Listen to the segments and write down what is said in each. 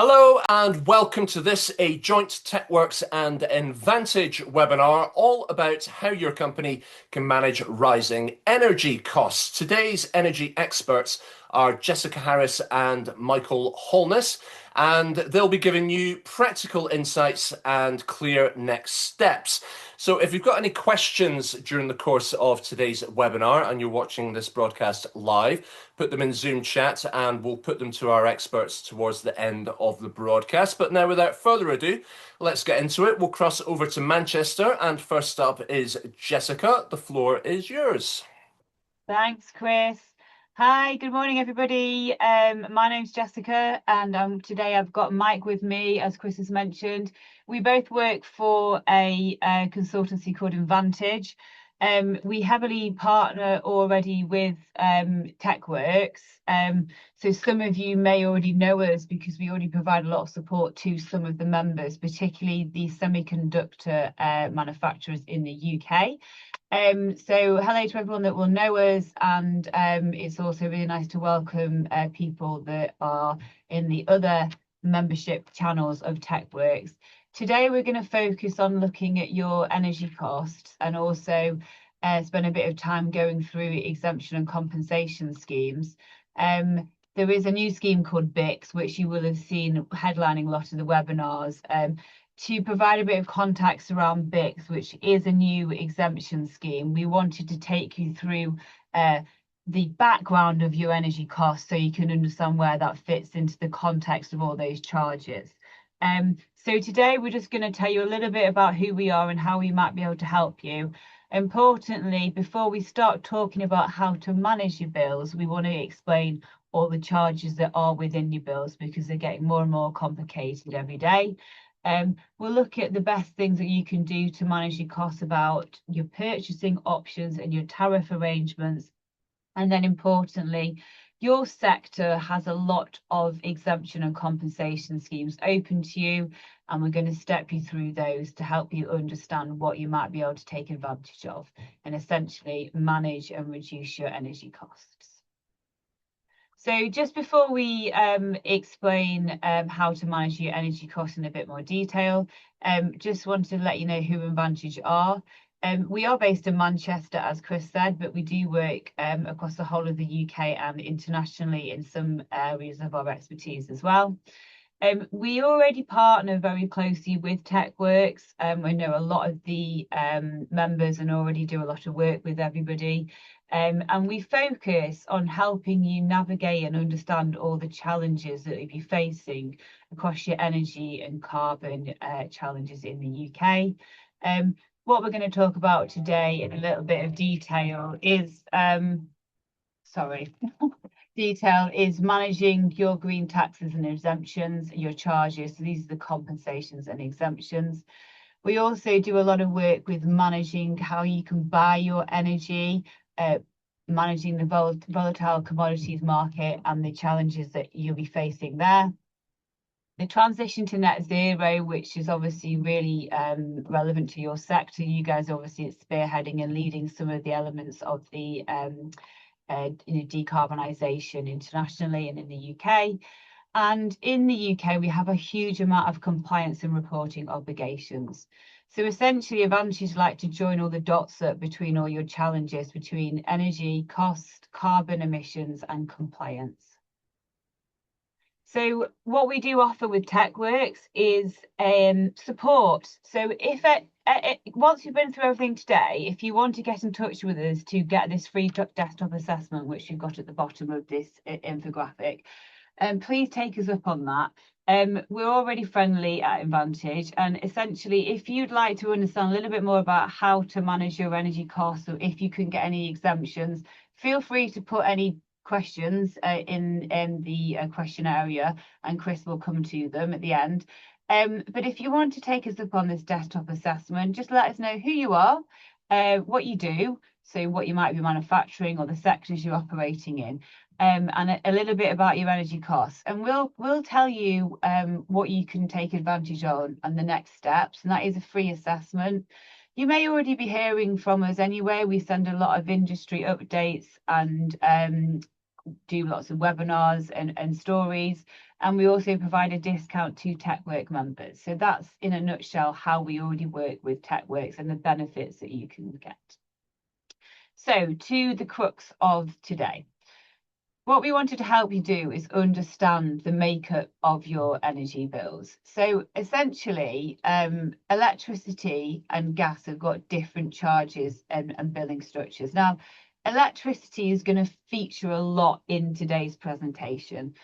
Hello and welcome to this, a joint TechWorks and Envantage webinar all about how your company can manage rising energy costs. Today's energy experts are Jessica Harris and Michael Holness, and they'll be giving you practical insights and clear next steps. So if you've got any questions during the course of today's webinar and you're watching this broadcast live, put them in Zoom chat and we'll put them to our experts towards the end of the broadcast. But now, without further ado, let's get into it. We'll cross over to Manchester, and first up is Jessica. The floor is yours. Thanks, Chris. Hi, good morning, everybody. My name's Jessica, and today I've got Mike with me, as Chris has mentioned. We both work for a consultancy called Envantage. We heavily partner already with TechWorks. So some of you may already know us because we already provide a lot of support to some of the members, particularly the semiconductor manufacturers in the UK. So hello to everyone that will know us, and it's also really nice to welcome people that are in the other membership channels of TechWorks. Today we're going to focus on looking at your energy costs and also spend a bit of time going through exemption and compensation schemes. There is a new scheme called BICS, which you will have seen headlining a lot of the webinars. To provide a bit of context around BICS, which is a new exemption scheme, we wanted to take you through the background of your energy costs so you can understand where that fits into the context of all those charges. So today we're just going to tell you a little bit about who we are and how we might be able to help you. Importantly, before we start talking about how to manage your bills, we want to explain all the charges that are within your bills because they're getting more and more complicated every day. We'll look at the best things that you can do to manage your costs about your purchasing options and your tariff arrangements. And then importantly, your sector has a lot of exemption and compensation schemes open to you, and we're going to step you through those to help you understand what you might be able to take advantage of and essentially manage and reduce your energy costs. So just before we explain how to manage your energy costs in a bit more detail, just wanted to let you know who Envantage are. We are based in Manchester, as Chris said, but we do work across the whole of the UK and internationally in some areas of our expertise as well. We already partner very closely with TechWorks. I know a lot of the members and already do a lot of work with everybody. And we focus on helping you navigate and understand all the challenges that you'll be facing across your energy and carbon challenges in the UK. What we're going to talk about today in a little bit of detail is, managing your green taxes and exemptions, your charges. So these are the compensations and exemptions. We also do a lot of work with managing how you can buy your energy, managing the volatile commodities market and the challenges that you'll be facing there. The transition to net zero, which is obviously really relevant to your sector. You guys obviously are spearheading and leading some of the elements of the decarbonisation internationally and in the UK. And in the UK, we have a huge amount of compliance and reporting obligations. So essentially, Advantage like to join all the dots up between all your challenges between energy, cost, carbon emissions, and compliance. So what we do offer with TechWorks is support. So if once you've been through everything today, if you want to get in touch with us to get this free desktop assessment, which you've got at the bottom of this infographic, please take us up on that. We're already friendly at Envantage, and essentially, if you'd like to understand a little bit more about how to manage your energy costs or if you can get any exemptions, feel free to put any questions in the question area, and Chris will come to them at the end. But if you want to take us up on this desktop assessment, just let us know who you are, what you do, so what you might be manufacturing or the sectors you're operating in, and a little bit about your energy costs. And we'll tell you what you can take advantage on and the next steps, and that is a free assessment. You may already be hearing from us anyway. We send a lot of industry updates and do lots of webinars and stories, and we also provide a discount to TechWorks members. So that's in a nutshell how we already work with TechWorks and the benefits that you can get. So to the crux of today. What we wanted to help you do is understand the makeup of your energy bills. So essentially, electricity and gas have got different charges and billing structures. Now, electricity is going to feature a lot in today's presentation.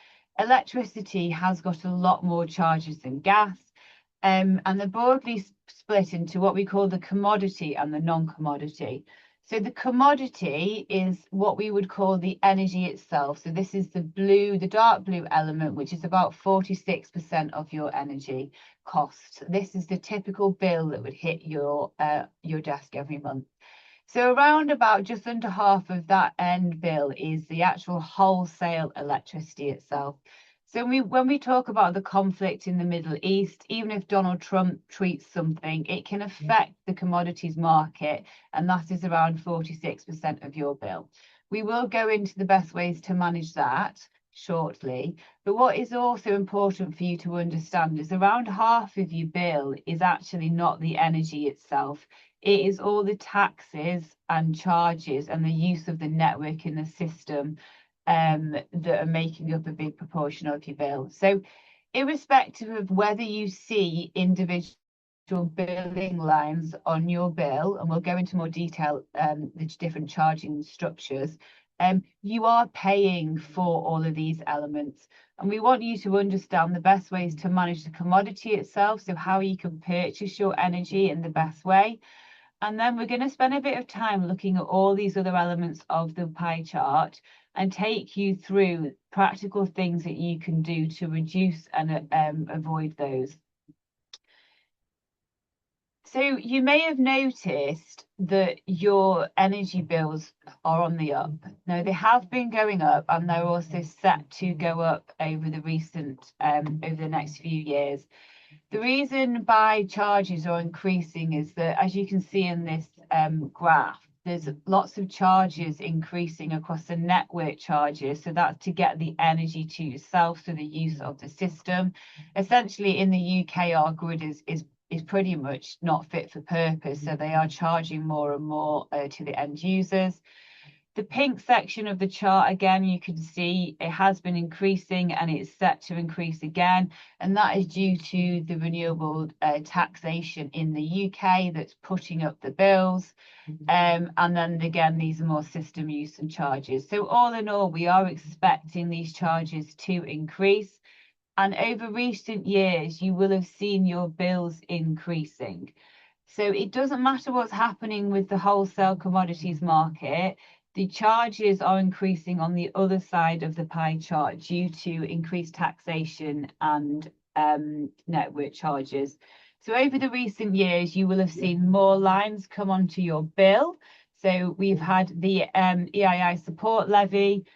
Electricity has got a lot more charges than gas, and they're broadly split into what we call the commodity and the non-commodity. So the commodity is what we would call the energy itself. So this is the blue, the dark blue element, which is about 46% of your energy cost. This is the typical bill that would hit your desk every month. So around about just under half of that end bill is the actual wholesale electricity itself. So when we talk about the conflict in the Middle East, even if Donald Trump tweets something, it can affect the commodities market, and that is around 46% of your bill. We will go into the best ways to manage that shortly, but what is also important for you to understand is around half of your bill is actually not the energy itself. It is all the taxes and charges and the use of the network in the system that are making up a big proportion of your bill. So irrespective of whether you see individual billing lines on your bill, and we'll go into more detail the different charging structures, you are paying for all of these elements. And we want you to understand the best ways to manage the commodity itself, so how you can purchase your energy in the best way. And then we're going to spend a bit of time looking at all these other elements of the pie chart and take you through practical things that you can do to reduce and avoid those. So you may have noticed that your energy bills are on the up. Now, they have been going up, and they're also set to go up over the next few years. The reason buy charges are increasing is that, as you can see in this graph, there's lots of charges increasing across the network charges. So that's to get the energy to yourself, so the use of the system. Essentially, in the UK, our grid is pretty much not fit for purpose. So they are charging more and more to the end users. The pink section of the chart, again, you can see it has been increasing and it's set to increase again. And that is due to the renewable taxation in the UK that's putting up the bills. And then again, these are more system use and charges. So all in all, we are expecting these charges to increase. And over recent years, you will have seen your bills increasing. So it doesn't matter what's happening with the wholesale commodities market. The charges are increasing on the other side of the pie chart due to increased taxation and network charges. So over the recent years, you will have seen more lines come onto your bill. So we've had the EII support levy.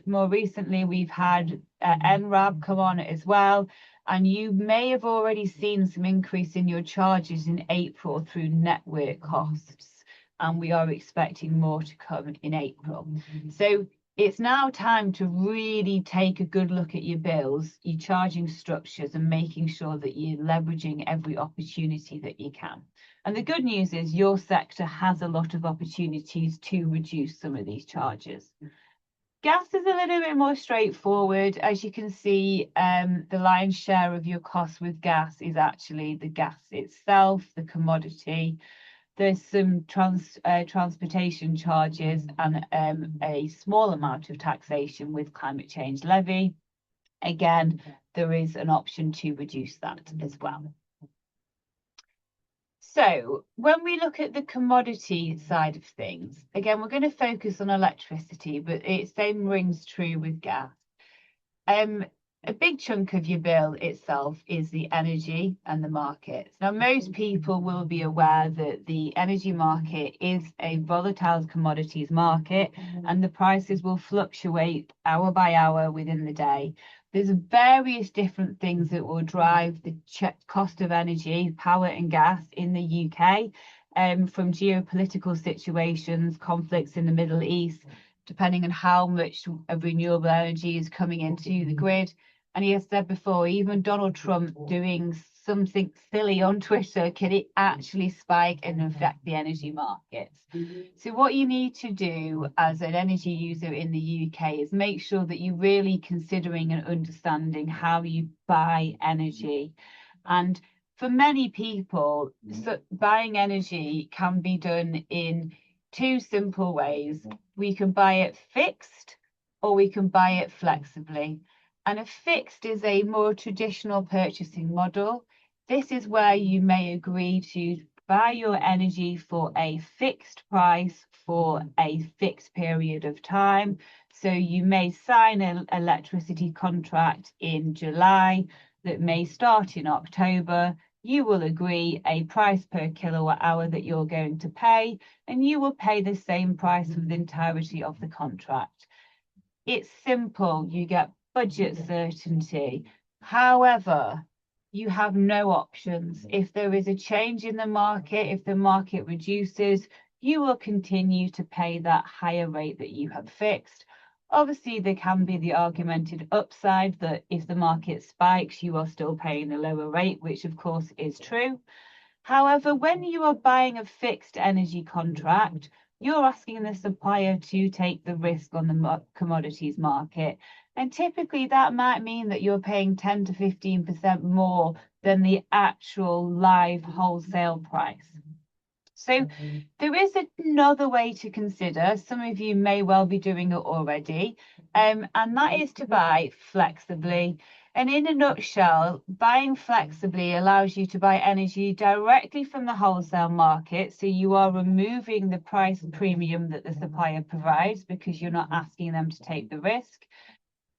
More recently, we've had NRAB come on as well. And you may have already seen some increase in your charges in April through network costs. And we are expecting more to come in April. So it's now time to really take a good look at your bills, your charging structures, and making sure that you're leveraging every opportunity that you can. And the good news is your sector has a lot of opportunities to reduce some of these charges. Gas is a little bit more straightforward. As you can see, the lion's share of your costs with gas is actually the gas itself, the commodity. There's some transportation charges and a small amount of taxation with climate change levy. Again, there is an option to reduce that as well. So when we look at the commodity side of things, again, we're going to focus on electricity, but it same rings true with gas. A big chunk of your bill itself is the energy and the markets. Now, most people will be aware that the energy market is a volatile commodities market, and the prices will fluctuate hour by hour within the day. There's various different things that will drive the cost of energy, power and gas in the UK, from geopolitical situations, conflicts in the Middle East, depending on how much of renewable energy is coming into the grid. And he has said before, even Donald Trump doing something silly on Twitter, can it actually spike and affect the energy markets? So what you need to do as an energy user in the UK is make sure that you're really considering and understanding how you buy energy. And for many people, so buying energy can be done in two simple ways. We can buy it fixed or we can buy it flexibly. And a fixed is a more traditional purchasing model. This is where you may agree to buy your energy for a fixed price for a fixed period of time. So you may sign an electricity contract in July that may start in October. You will agree a price per kilowatt hour that you're going to pay, and you will pay the same price for the entirety of the contract. It's simple, you get budget certainty. However, you have no options. If there is a change in the market, if the market reduces, you will continue to pay that higher rate that you have fixed. Obviously, there can be the argumented upside that if the market spikes, you are still paying the lower rate, which of course is true. However, when you are buying a fixed energy contract, you're asking the supplier to take the risk on the commodities market. And typically that might mean that you're paying 10 to 15% more than the actual live wholesale price. So there is another way to consider. Some of you may well be doing it already, and that is to buy flexibly. And in a nutshell, buying flexibly allows you to buy energy directly from the wholesale market. So you are removing the price premium that the supplier provides because you're not asking them to take the risk.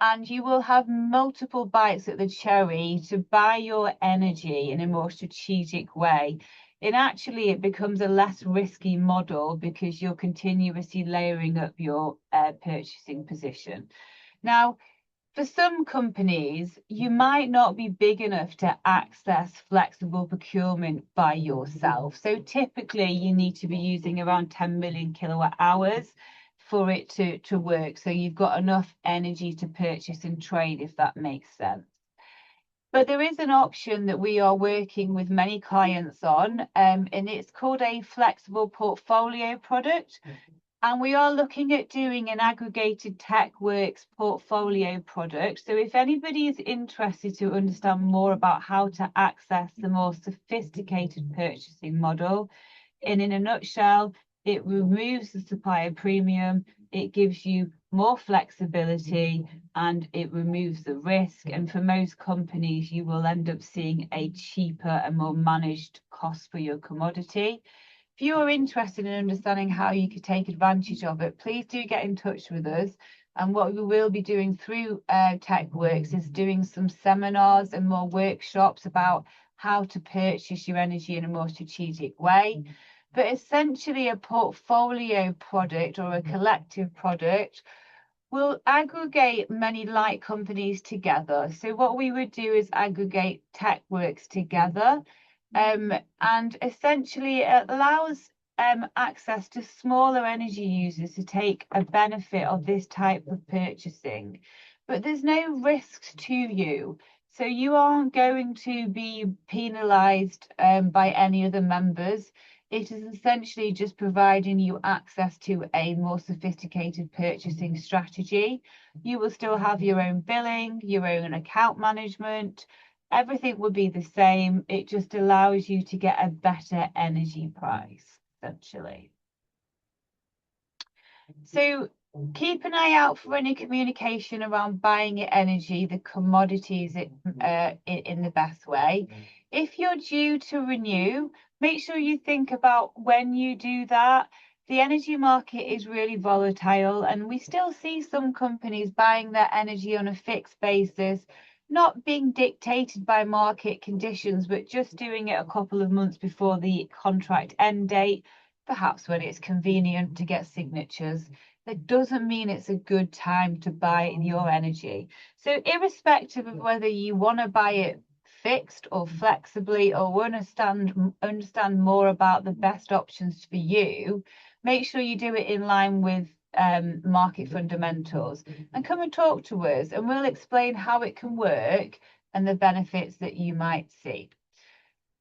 And you will have multiple bites at the cherry to buy your energy in a more strategic way. And actually, it becomes a less risky model because you're continuously layering up your purchasing position. Now, for some companies, you might not be big enough to access flexible procurement by yourself. So typically, you need to be using around 10 million kilowatt hours for it to work. So you've got enough energy to purchase and trade, if that makes sense. But there is an option that we are working with many clients on, and it's called a flexible portfolio product. And we are looking at doing an aggregated TechWorks portfolio product. So if anybody is interested to understand more about how to access the more sophisticated purchasing model, and in a nutshell, it removes the supplier premium, it gives you more flexibility, and it removes the risk. And for most companies, you will end up seeing a cheaper and more managed cost for your commodity. If you are interested in understanding how you could take advantage of it, please do get in touch with us. And what we will be doing through TechWorks is doing some seminars and more workshops about how to purchase your energy in a more strategic way. But essentially, a portfolio product or a collective product will aggregate many like companies together. So what we would do is aggregate TechWorks together. And essentially it allows access to smaller energy users to take a benefit of this type of purchasing, but there's no risk to you. So you aren't going to be penalised by any other members. It is essentially just providing you access to a more sophisticated purchasing strategy. You will still have your own billing, your own account management. Everything will be the same. It just allows you to get a better energy price, essentially. So keep an eye out for any communication around buying your energy, the commodities in the best way. If you're due to renew, make sure you think about when you do that. The energy market is really volatile, and we still see some companies buying their energy on a fixed basis, not being dictated by market conditions, but just doing it a couple of months before the contract end date, perhaps when it's convenient to get signatures. That doesn't mean it's a good time to buy your energy. So irrespective of whether you want to buy it fixed or flexibly, or understand more about the best options for you, make sure you do it in line with market fundamentals, and come and talk to us, and we'll explain how it can work and the benefits that you might see.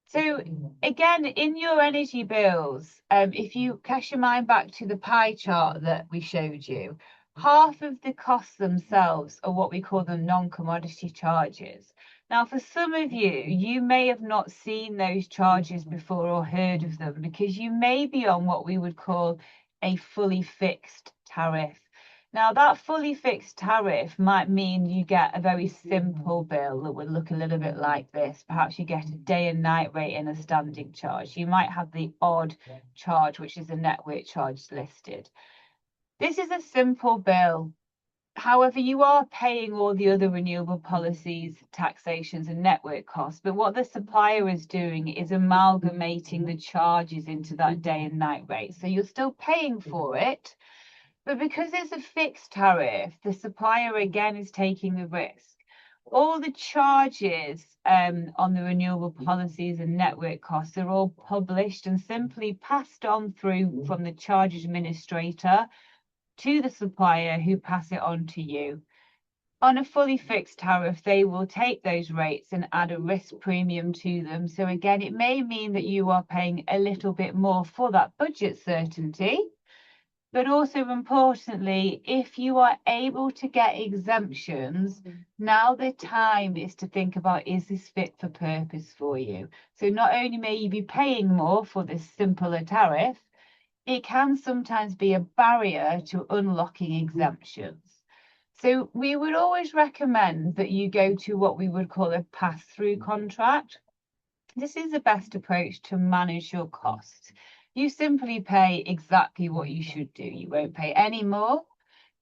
So again, in your energy bills, if you cast your mind back to the pie chart that we showed you, half of the costs themselves are what we call the non-commodity charges. Now, for some of you, you may have not seen those charges before or heard of them because you may be on what we would call a fully fixed tariff. Now, that fully fixed tariff might mean you get a very simple bill that would look a little bit like this. Perhaps you get a day and night rate and a standing charge. You might have the odd charge, which is a network charge listed. This is a simple bill. However, you are paying all the other renewable policies, taxations, and network costs. But what the supplier is doing is amalgamating the charges into that day and night rate. So you're still paying for it. But because it's a fixed tariff, the supplier again is taking the risk. All the charges on the renewable policies and network costs are all published and simply passed on through from the charge administrator to the supplier, who pass it on to you. On a fully fixed tariff, they will take those rates and add a risk premium to them. So again, it may mean that you are paying a little bit more for that budget certainty. But also importantly, if you are able to get exemptions, now the time is to think about, is this fit for purpose for you? So not only may you be paying more for this simpler tariff, it can sometimes be a barrier to unlocking exemptions. So we would always recommend that you go to what we would call a pass-through contract. This is the best approach to manage your costs. You simply pay exactly what you should do. You won't pay any more.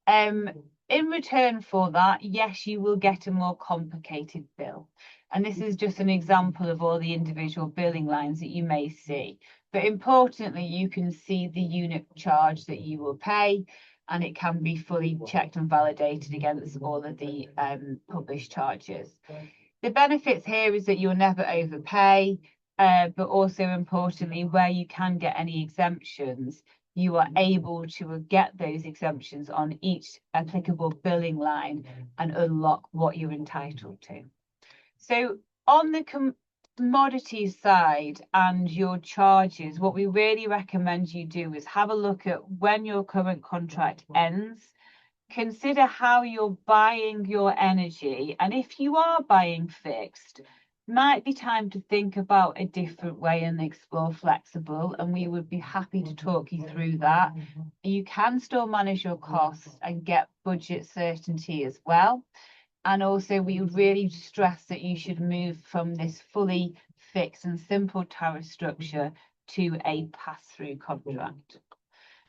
In return for that, yes, you will get a more complicated bill. And this is just an example of all the individual billing lines that you may see. But importantly, you can see the unit charge that you will pay, and it can be fully checked and validated against all of the published charges. The benefits here is that you'll never overpay. But also importantly, where you can get any exemptions, you are able to get those exemptions on each applicable billing line and unlock what you're entitled to. So on the commodity side and your charges, what we really recommend you do is have a look at when your current contract ends. Consider how you're buying your energy, and if you are buying fixed, might be time to think about a different way and explore flexible, and we would be happy to talk you through that. You can still manage your costs and get budget certainty as well. And also we would really stress that you should move from this fully fixed and simple tariff structure to a pass-through contract.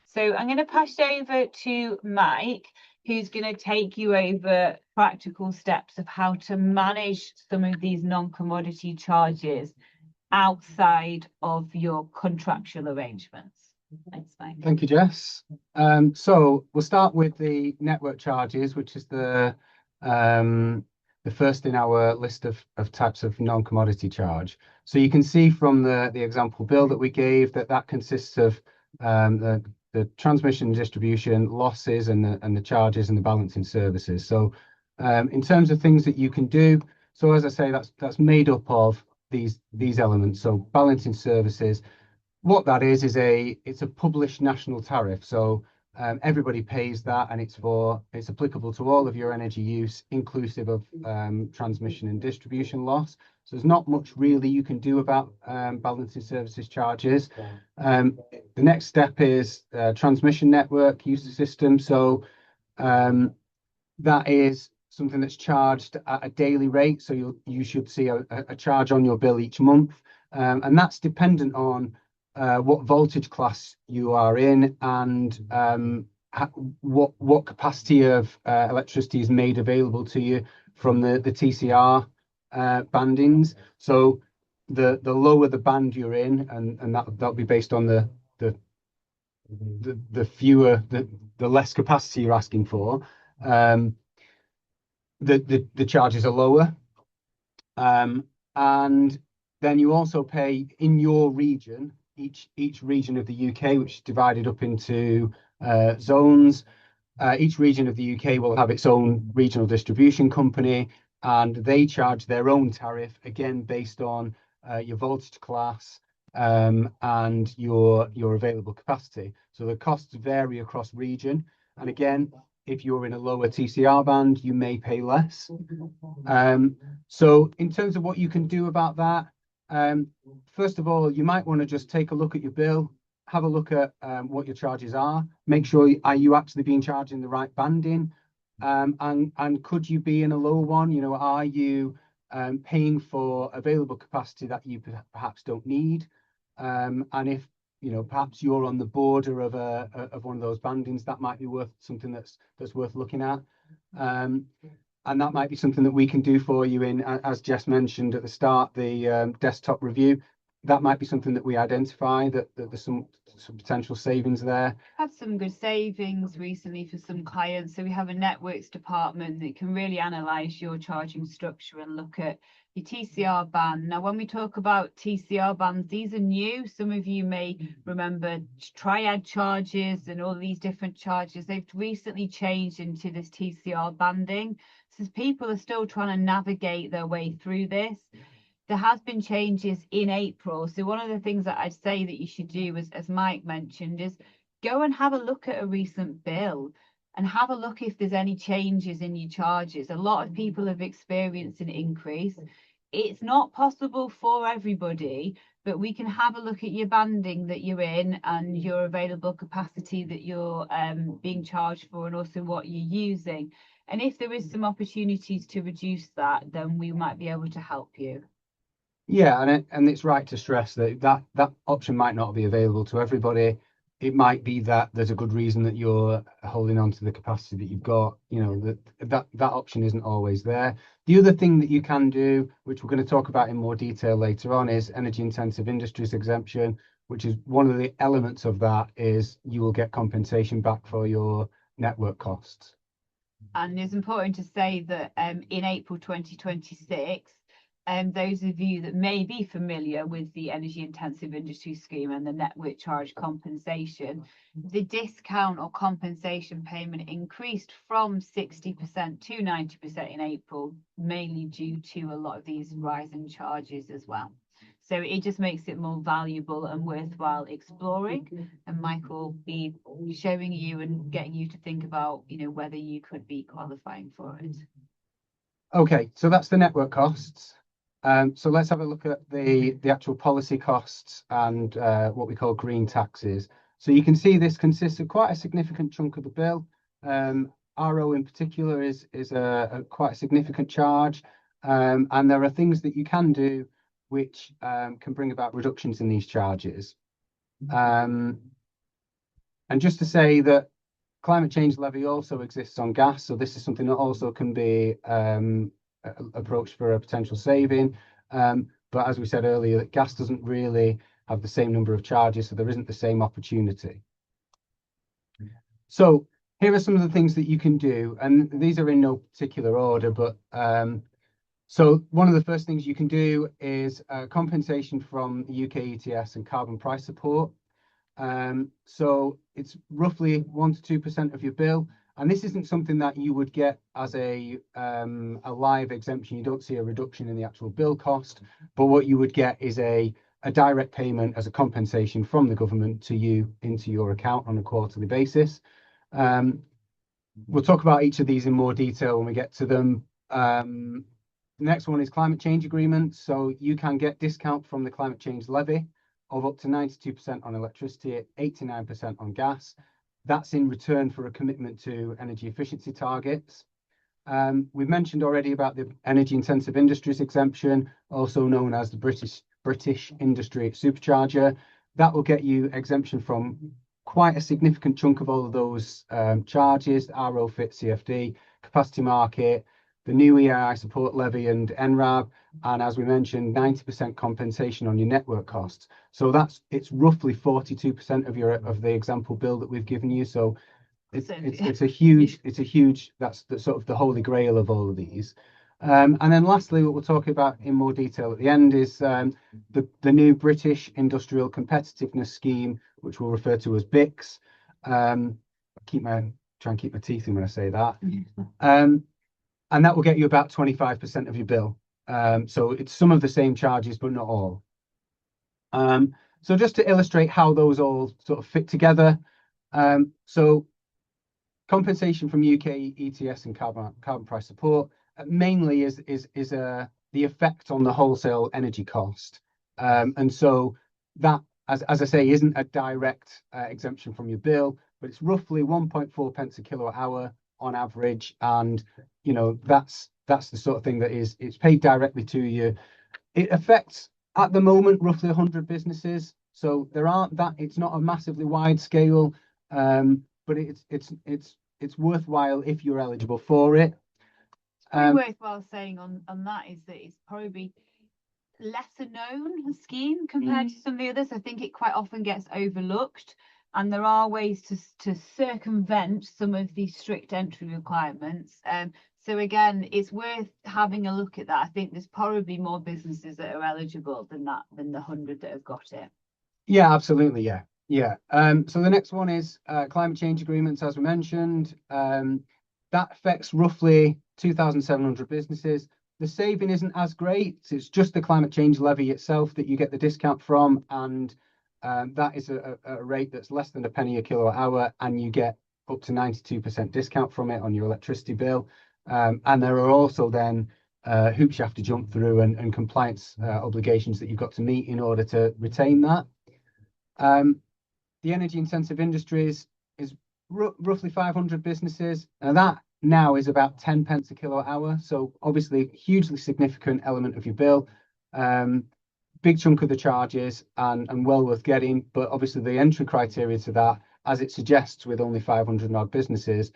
So I'm going to pass over to Mike, who's going to take you over practical steps of how to manage some of these non-commodity charges outside of your contractual arrangements. Thanks, Mike. Thank you, Jess. So we'll start with the network charges, which is the first in our list of types of non-commodity charge. So you can see from the example bill that we gave that consists of the transmission and distribution losses and the charges and the balancing services. So in terms of things that you can do, so as I say, that's made up of these elements. So balancing services, what that is it's a published national tariff. So everybody pays that, and it's applicable to all of your energy use, inclusive of transmission and distribution loss. So there's not much really you can do about balancing services charges. The next step is transmission network user system. So that is something that's charged at a daily rate. So you should see a charge on your bill each month, and that's dependent on what voltage class you are in and what capacity of electricity is made available to you from the TCR bandings. So the lower the band you're in, and that'll be based on the less capacity you're asking for, the charges are lower, and then you also pay in your region. Each region of the UK, which is divided up into zones. Each region of the UK will have its own regional distribution company, and they charge their own tariff, again based on your voltage class and your available capacity. So the costs vary across region, and again, if you're in a lower TCR band, you may pay less. So in terms of what you can do about that, first of all, you might want to just take a look at your bill, have a look at what your charges are, make sure are you actually being charged in the right banding, and could you be in a lower one? You know, are you paying for available capacity that you perhaps don't need? And if you know perhaps you're on the border of one of those bandings, that might be worth something that's worth looking at. And that might be something that we can do for you in, as Jess mentioned at the start, the desktop review. That might be something that we identify that there's some potential savings there. Had some good savings recently for some clients. So we have a networks department that can really analyze your charging structure and look at your TCR band. Now, when we talk about TCR bands, these are new. Some of you may remember triad charges and all these different charges. They've recently changed into this TCR banding. So people are still trying to navigate their way through this. There has been changes in April. So one of the things that I'd say that you should do, as Mike mentioned, is go and have a look at a recent bill and have a look if there's any changes in your charges. A lot of people have experienced an increase. It's not possible for everybody, but we can have a look at your banding that you're in and your available capacity that you're being charged for, and also what you're using. And if there is some opportunities to reduce that, then we might be able to help you. Yeah, and it's right to stress that option might not be available to everybody. It might be that there's a good reason that you're holding on to the capacity that you've got. You know, that option isn't always there. The other thing that you can do, which we're going to talk about in more detail later on, is energy intensive industries exemption, which is one of the elements of that is you will get compensation back for your network costs. And it's important to say that in April 2026, those of you that may be familiar with the energy intensive industry scheme and the network charge compensation, the discount or compensation payment increased from 60% to 90% in April, mainly due to a lot of these rising charges as well. So it just makes it more valuable and worthwhile exploring. And Mike will be showing you and getting you to think about, you know, whether you could be qualifying for it. Okay, so that's the network costs. So let's have a look at the actual policy costs and what we call green taxes. So you can see this consists of quite a significant chunk of the bill. RO in particular is a quite a significant charge, and there are things that you can do which can bring about reductions in these charges. And just to say that climate change levy also exists on gas, so this is something that also can be approached for a potential saving. But as we said earlier, gas doesn't really have the same number of charges, so there isn't the same opportunity. So here are some of the things that you can do, and these are in no particular order, but so one of the first things you can do is compensation from the UK ETS and carbon price support. So it's roughly 1 to 2% of your bill. And this isn't something that you would get as a live exemption. You don't see a reduction in the actual bill cost, but what you would get is a direct payment as a compensation from the government to you into your account on a quarterly basis. We'll talk about each of these in more detail when we get to them. The next one is climate change agreements. So you can get discount from the climate change levy of up to 92% on electricity, 89% on gas. That's in return for a commitment to energy efficiency targets. We've mentioned already about the energy intensive industries exemption, also known as the British industry supercharger. That will get you exemption from quite a significant chunk of all of those charges: RO, FIT, CFD, capacity market, the new EII support levy and NRAB, and as we mentioned, 90% compensation on your network costs. So it's roughly 42% of the example bill that we've given you. So it's a huge that's sort of the holy grail of all of these. And then lastly, what we'll talk about in more detail at the end is the new British Industrial Competitiveness Scheme, which we'll refer to as BICS. try and keep my teeth in when I say that. And that will get you about 25% of your bill. So it's some of the same charges, but not all. So just to illustrate how those all sort of fit together. So compensation from UK ETS and carbon price support mainly is the effect on the wholesale energy cost. And so that, as I say, isn't a direct exemption from your bill, but it's roughly 1.4 pence a kilowatt hour on average. And, you know, that's the sort of thing that it's paid directly to you. It affects, at the moment, roughly 100 businesses. So it's not a massively wide scale, but it's worthwhile if you're eligible for it. Worthwhile saying on that is that it's probably lesser known scheme compared to some of the others. I think it quite often gets overlooked, and there are ways to circumvent some of these strict entry requirements. So again, it's worth having a look at that. I think there's probably more businesses that are eligible than the 100 that have got it. Yeah, absolutely. Yeah. So the next one is climate change agreements, as we mentioned. That affects roughly 2,700 businesses. The saving isn't as great. It's just the climate change levy itself that you get the discount from, and that is a rate that's less than a penny a kilowatt hour, and you get up to 92% discount from it on your electricity bill. And there are also then hoops you have to jump through and compliance obligations that you've got to meet in order to retain that. The energy intensive industries is roughly 500 businesses, and that now is about 10 pence a kilowatt hour. So obviously hugely significant element of your bill, big chunk of the charges, and well worth getting. But obviously the entry criteria to that, as it suggests with only 500 odd businesses,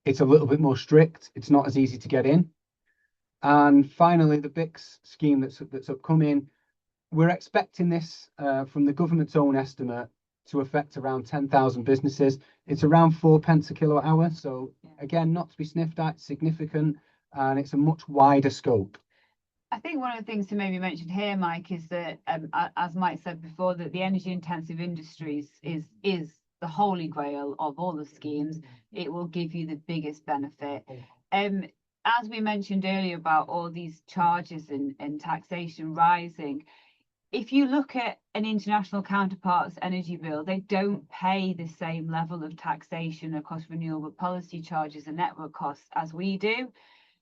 it's a little bit more strict. It's not as easy to get in. And finally, the BICS scheme that's upcoming, we're expecting this from the government's own estimate to affect around 10,000 businesses. It's around 4 pence a kilowatt hour. So again, not to be sniffed at, significant, and it's a much wider scope. I think one of the things to maybe mention here, Mike, is that, as Mike said before, that the energy intensive industries is the holy grail of all the schemes. It will give you the biggest benefit. As we mentioned earlier about all these charges and taxation rising, if you look at an international counterpart's energy bill, they don't pay the same level of taxation across renewable policy charges and network costs as we do.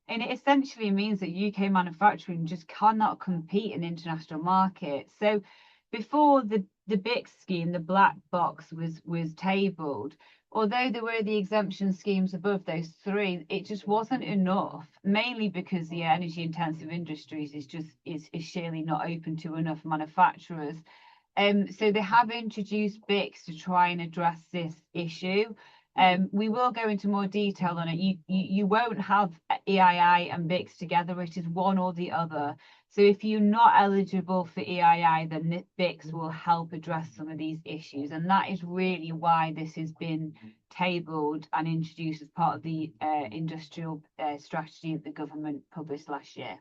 And it essentially means that UK manufacturing just cannot compete in international markets. So before the BICS scheme, the black box was tabled, although there were the exemption schemes above those three, it just wasn't enough, mainly because the energy intensive industries is surely not open to enough manufacturers. So they have introduced BICS to try and address this issue. We will go into more detail on it. You won't have EII and BICS together. It is one or the other. So if you're not eligible for EII, then BICS will help address some of these issues. And that is really why this has been tabled and introduced as part of the industrial strategy that the government published last year.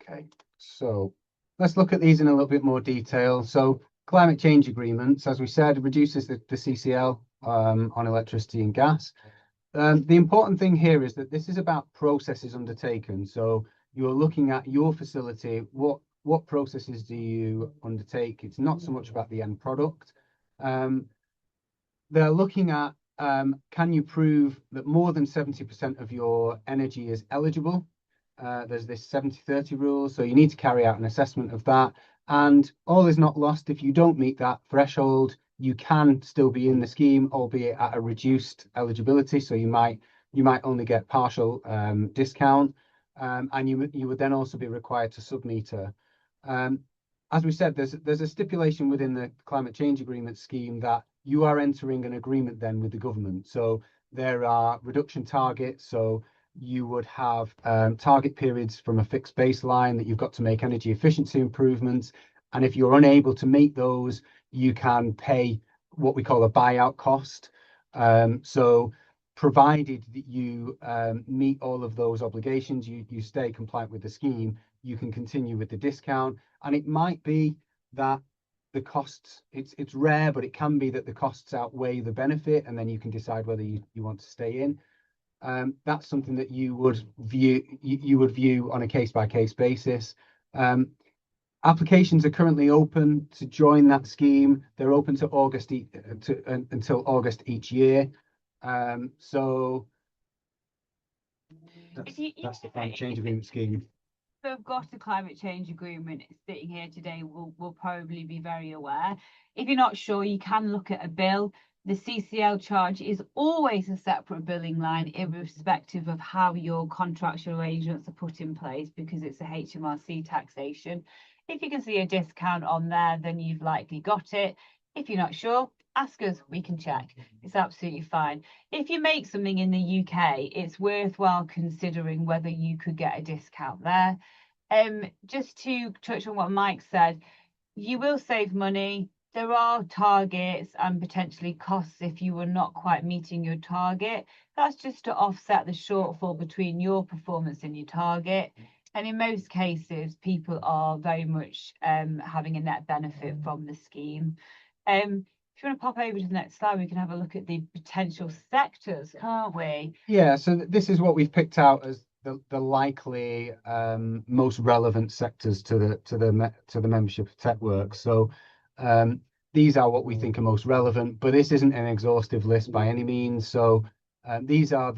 Okay, so let's look at these in a little bit more detail. So climate change agreements, as we said, reduces the CCL on electricity and gas. The important thing here is that this is about processes undertaken. So you're looking at your facility, what processes do you undertake? It's not so much about the end product. They're looking at, can you prove that more than 70% of your energy is eligible? There's this 70-30 rule, so you need to carry out an assessment of that. And all is not lost. If you don't meet that threshold, you can still be in the scheme, albeit at a reduced eligibility. So you might only get partial discount, and you would then also be required to submeter. As we said, there's a stipulation within the climate change agreement scheme that you are entering an agreement then with the government. So there are reduction targets. So you would have target periods from a fixed baseline that you've got to make energy efficiency improvements. And if you're unable to meet those, you can pay what we call a buyout cost. So provided that you meet all of those obligations, you stay compliant with the scheme, you can continue with the discount. And it might be that the costs, it's rare, but it can be that the costs outweigh the benefit, and then you can decide whether you want to stay in. That's something that you would view on a case-by-case basis. Applications are currently open to join that scheme. They're open to until August each year. So that's the climate change agreement scheme. Who have got a climate change agreement sitting here today will probably be very aware. If you're not sure, you can look at a bill. The CCL charge is always a separate billing line, irrespective of how your contractual arrangements are put in place, because it's a HMRC taxation. If you can see a discount on there, then you've likely got it. If you're not sure, ask us, we can check. It's absolutely fine. If you make something in the UK, it's worthwhile considering whether you could get a discount there. Just to touch on what Mike said, you will save money. There are targets and potentially costs if you were not quite meeting your target. That's just to offset the shortfall between your performance and your target. And in most cases, people are very much having a net benefit from the scheme. If you want to pop over to the next slide, we can have a look at the potential sectors, can't we? Yeah, so this is what we've picked out as the likely most relevant sectors to the membership of TechWorks. So these are what we think are most relevant, but this isn't an exhaustive list by any means. So these are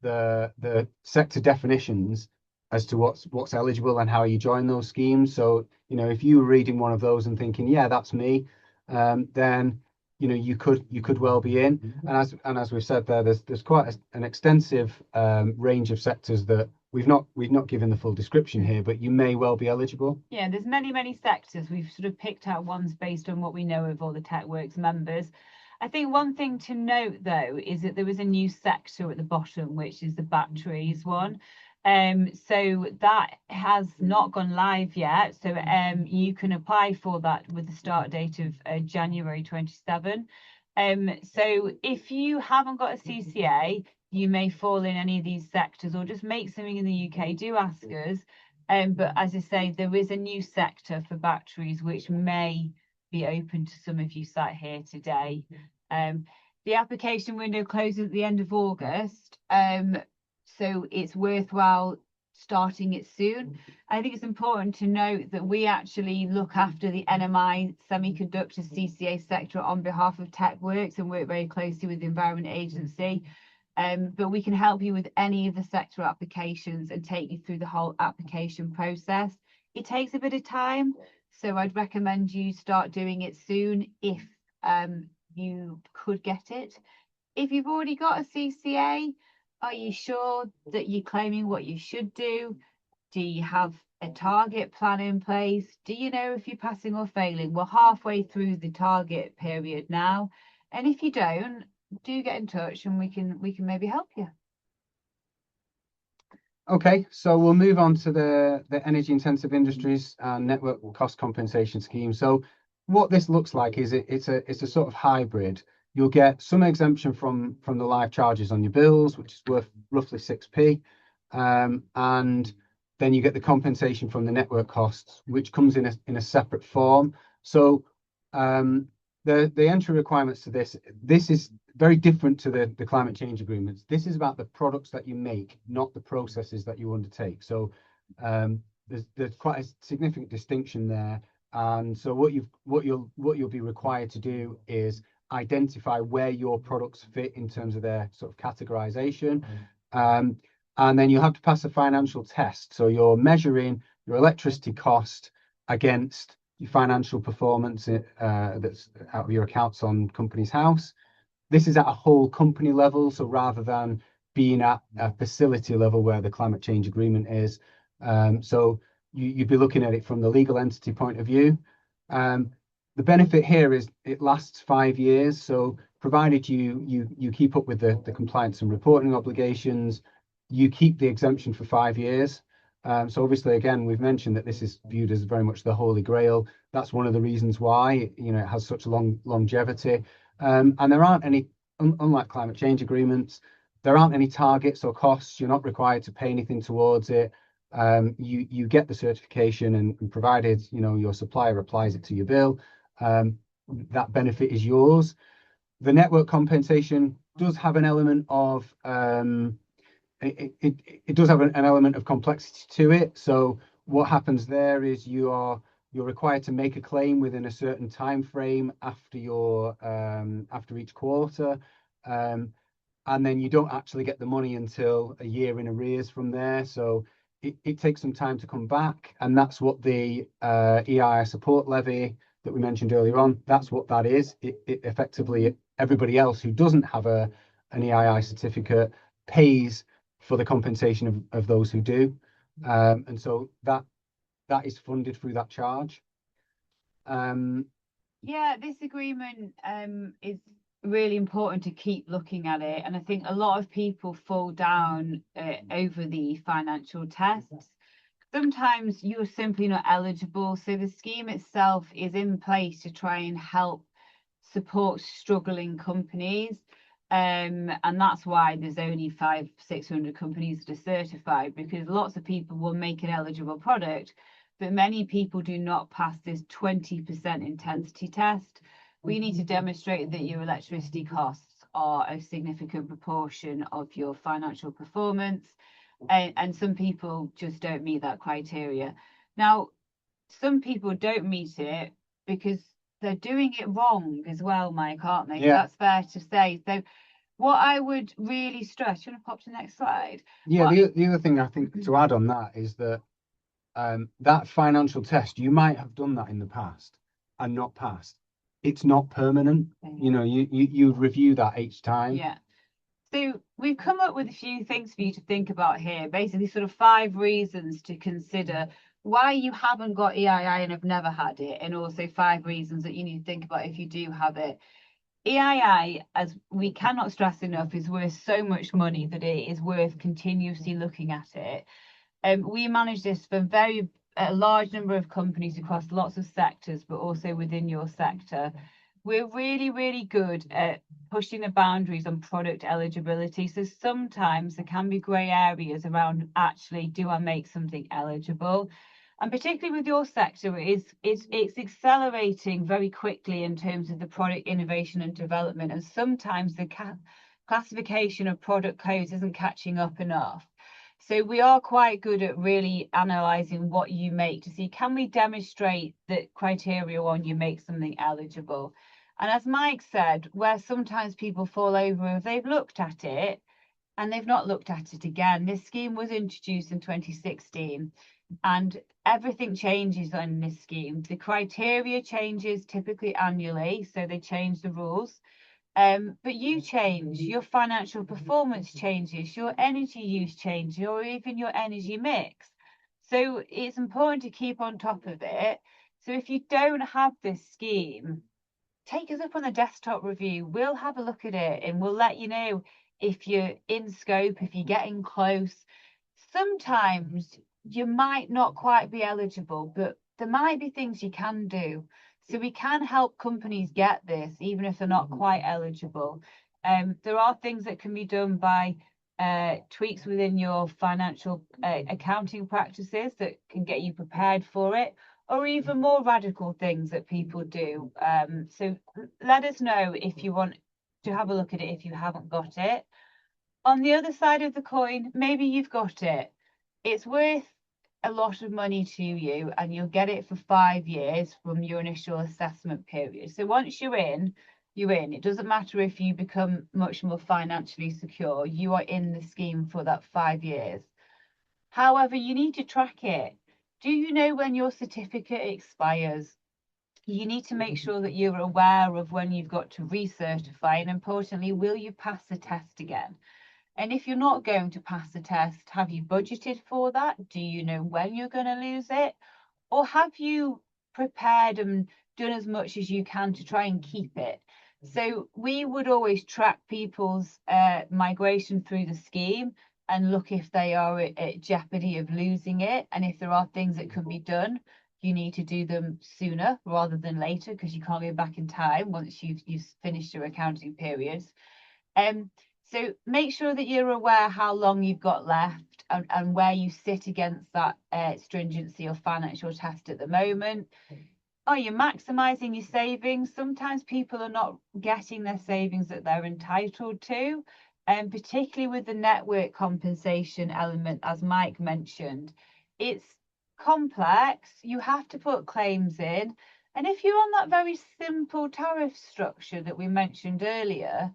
the sector definitions as to what's eligible and how you join those schemes. So, you know, if you were reading one of those and thinking, yeah, that's me, then, you know, you could well be in. And as we've said there, there's quite an extensive range of sectors that we've not given the full description here, but you may well be eligible. Yeah, there's many sectors. We've sort of picked out ones based on what we know of all the TechWorks members. I think one thing to note, though, is that there is a new sector at the bottom, which is the batteries one. So that has not gone live yet. So you can apply for that with the start date of January 27. So if you haven't got a CCA, you may fall in any of these sectors, or just make something in the UK, do ask us. But as I say, there is a new sector for batteries, which may be open to some of you sat here today. The application window closes at the end of August. So it's worthwhile starting it soon. I think it's important to note that we actually look after the NMI semiconductor CCA sector on behalf of TechWorks and work very closely with the Environment Agency. But we can help you with any of the sector applications and take you through the whole application process. It takes a bit of time, so I'd recommend you start doing it soon if you could get it. If you've already got a CCA, are you sure that you're claiming what you should do? Do you have a target plan in place? Do you know if you're passing or failing? We're halfway through the target period now. And if you don't, do get in touch and we can maybe help you. Okay, so we'll move on to the energy intensive industries and network cost compensation scheme. So what this looks like is it's a sort of hybrid. You'll get some exemption from the live charges on your bills, which is worth roughly 6p, and then you get the compensation from the network costs, which comes in a separate form. So the entry requirements to this is very different to the climate change agreements. This is about the products that you make, not the processes that you undertake. So there's quite a significant distinction there. And so what you'll be required to do is identify where your products fit in terms of their sort of categorization. And then you have to pass a financial test. So you're measuring your electricity cost against your financial performance that's out of your accounts on Companies House. This is at a whole company level. So rather than being at a facility level where the climate change agreement is. So you'd be looking at it from the legal entity point of view. The benefit here is it lasts 5 years. So provided you keep up with the compliance and reporting obligations, you keep the exemption for 5 years. So obviously, again, we've mentioned that this is viewed as very much the holy grail. That's one of the reasons why, you know, it has such long longevity. And there aren't any, unlike climate change agreements, there aren't any targets or costs. You're not required to pay anything towards it. You get the certification, and provided, you know, your supplier applies it to your bill, that benefit is yours. The network compensation does have an element of it does have an element of complexity to it. So what happens there is you're required to make a claim within a certain time frame after after each quarter, and then you don't actually get the money until a year in arrears from there. So it takes some time to come back, and that's what the EII support levy that we mentioned earlier on, that's what that is. It effectively, everybody else who doesn't have an EII certificate pays for the compensation of those who do. And so that is funded through that charge. Yeah, this agreement is really important to keep looking at it. And I think a lot of people fall down over the financial tests. Sometimes you're simply not eligible. So the scheme itself is in place to try and help support struggling companies. And that's why there's only 500-600 companies that are certified, because lots of people will make an eligible product, but many people do not pass this 20% intensity test. We need to demonstrate that your electricity costs are a significant proportion of your financial performance. And some people just don't meet that criteria. Now, some people don't meet it because they're doing it wrong as well, Mike, aren't they? Yeah. That's fair to say. So what I would really stress, do you want to pop to the next slide? Yeah, the other thing I think to add on that is that that financial test, you might have done that in the past and not passed. It's not permanent. You know, you review that each time. Yeah. So we've come up with a few things for you to think about here, basically sort of 5 reasons to consider why you haven't got EII and have never had it, and also 5 reasons that you need to think about if you do have it. EII, as we cannot stress enough, is worth so much money that it is worth continuously looking at it. We manage this for a large number of companies across lots of sectors, but also within your sector. We're really, really good at pushing the boundaries on product eligibility. So sometimes there can be grey areas around actually, do I make something eligible? And particularly with your sector, it's accelerating very quickly in terms of the product innovation and development. And sometimes the classification of product codes isn't catching up enough. So we are quite good at really analysing what you make to see, can we demonstrate that criteria on you make something eligible? And as Mike said, where sometimes people fall over, if they've looked at it and they've not looked at it again. This scheme was introduced in 2016 and everything changes on this scheme. The criteria changes typically annually, so they change the rules. But you change, your financial performance changes, your energy use changes, or even your energy mix. So it's important to keep on top of it. So if you don't have this scheme, take us up on the desktop review. We'll have a look at it and we'll let you know if you're in scope, if you're getting close. Sometimes you might not quite be eligible, but there might be things you can do. So we can help companies get this, even if they're not quite eligible. There are things that can be done by tweaks within your financial accounting practices that can get you prepared for it, or even more radical things that people do. So let us know if you want to have a look at it if you haven't got it. On the other side of the coin, maybe you've got it. It's worth a lot of money to you and you'll get it for 5 years from your initial assessment period. So once you're in, you're in. It doesn't matter if you become much more financially secure, you are in the scheme for that 5 years. However, you need to track it. Do you know when your certificate expires? You need to make sure that you're aware of when you've got to recertify, and importantly, will you pass the test again? And if you're not going to pass the test, have you budgeted for that? Do you know when you're going to lose it? Or have you prepared and done as much as you can to try and keep it? So we would always track people's migration through the scheme and look if they are at jeopardy of losing it. And if there are things that can be done, you need to do them sooner rather than later, because you can't go back in time once you've finished your accounting periods. So make sure that you're aware how long you've got left and where you sit against that stringency or financial test at the moment. are you maximizing your savings? Sometimes people are not getting their savings that they're entitled to, and particularly with the network compensation element, as Mike mentioned, it's complex. You have to put claims in. And if you're on that very simple tariff structure that we mentioned earlier,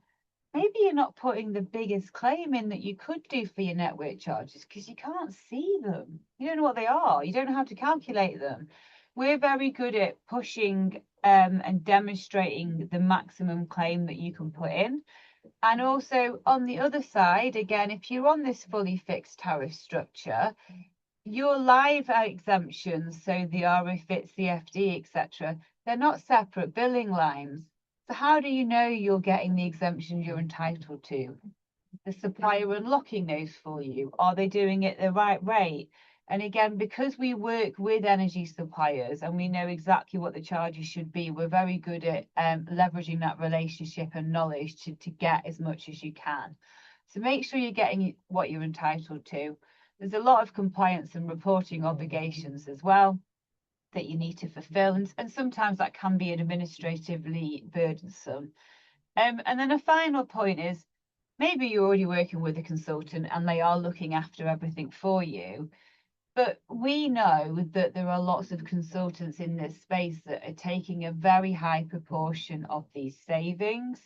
maybe you're not putting the biggest claim in that you could do for your network charges because you can't see them. You don't know what they are. You don't know how to calculate them. We're very good at pushing and demonstrating the maximum claim that you can put in. And also on the other side, again, if you're on this fully fixed tariff structure, your live exemptions, so the RFITs, the FD, etc., they're not separate billing lines. So how do you know you're getting the exemption you're entitled to? The supplier unlocking those for you? Are they doing it the right rate? And again, because we work with energy suppliers and we know exactly what the charges should be, we're very good at leveraging that relationship and knowledge to get as much as you can. So make sure you're getting what you're entitled to. There's a lot of compliance and reporting obligations as well that you need to fulfill, and sometimes that can be administratively burdensome. And then a final point is, maybe you're already working with a consultant and they are looking after everything for you, but we know that there are lots of consultants in this space that are taking a very high proportion of these savings.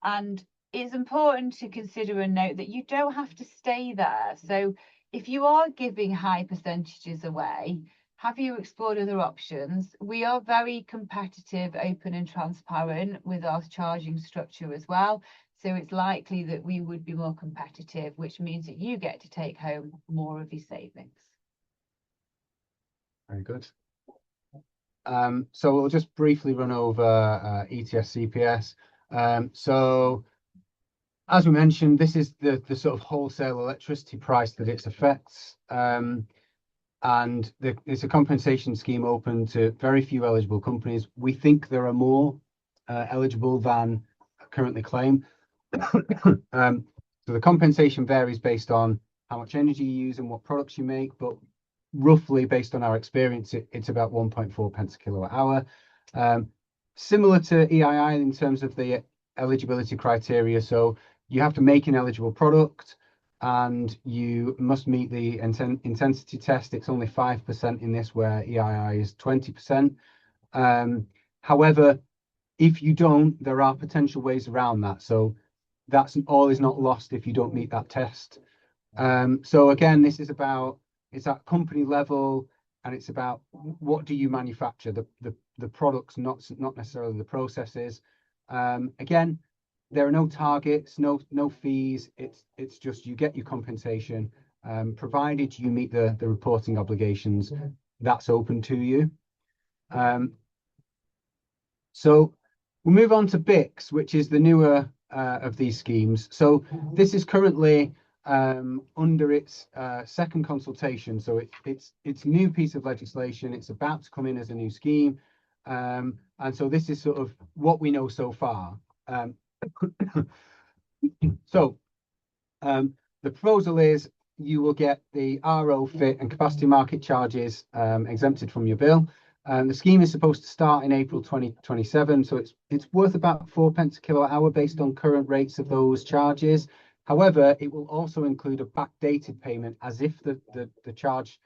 And it's important to consider and note that you don't have to stay there. So if you are giving high percentages away, have you explored other options? We are very competitive, open and transparent with our charging structure as well. So it's likely that we would be more competitive, which means that you get to take home more of your savings. Very good. So we'll just briefly run over ETS CPS. So as we mentioned, this is the sort of wholesale electricity price that it affects. And it's a compensation scheme open to very few eligible companies. We think there are more eligible than currently claim. So the compensation varies based on how much energy you use and what products you make, but roughly based on our experience, it's about 1.4 pence a kilowatt hour. Similar to EII in terms of the eligibility criteria. So you have to make an eligible product and you must meet the intensity test. It's only 5% in this, where EII is 20%. However, if you don't, there are potential ways around that. So that's all is not lost if you don't meet that test. So again, this is about, it's at company level, and it's about what do you manufacture, the products, not necessarily the processes. Again, there are no targets, no fees. It's just you get your compensation, provided you meet the reporting obligations. That's open to you. So we'll move on to BICS, which is the newer of these schemes. So this is currently under its second consultation. So it's a new piece of legislation. It's about to come in as a new scheme. And so this is sort of what we know so far. So the proposal is you will get the RO, FIT and capacity market charges exempted from your bill. The scheme is supposed to start in April 2027, so it's worth about 4 pence a kilowatt hour based on current rates of those charges. However, it will also include a backdated payment as if the charge